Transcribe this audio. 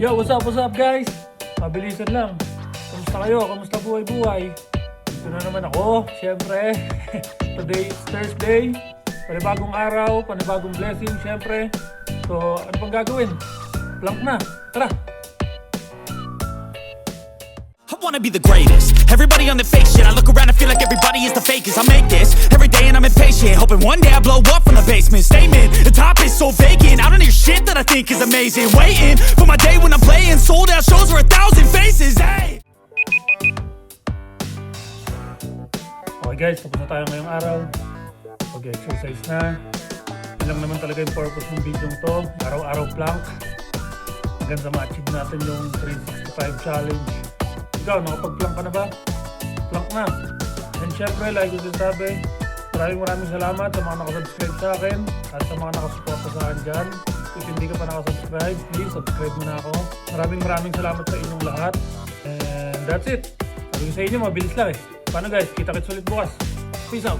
Yo, what's up guys? Mabilisan lang. Kamusta kayo? Kamusta buhay-buhay? Ito na naman ako, syempre. Today is Thursday. Panibagong araw, panibagong blessing, syempre. So, ano pang gagawin? Plank na. Tara! I wanna be the greatest. Everybody on the fake shit. I look around and feel like everybody is the fakest. I make this every day and I'm impatient, hoping one day I blow up from the basement. Statement, the top is so vacant. I don't hear shit that I think is amazing. Waiting for my day when I'm playing sold out shows for 1,000 faces. Hey. Okay guys, tapos na tayo ngayong araw. Pag-exercise na. Yun lang naman talaga yung purpose ng video to. Araw-araw plank. Hanggang sa ma-achieve natin yung 365 challenge. Ikaw, nakapag-plank ka na ba? Plank na. And syempre, like ko sinasabi, maraming salamat sa mga nakasubscribe sa akin at sa mga nakasuporta sa akin dyan. If hindi ka pa nakasubscribe, please subscribe mo na ako. Maraming salamat sa inyong lahat. And that's it. Sabi ko sa inyo, mabilis lang eh. Paano guys? Kita-kits ulit bukas. Peace out.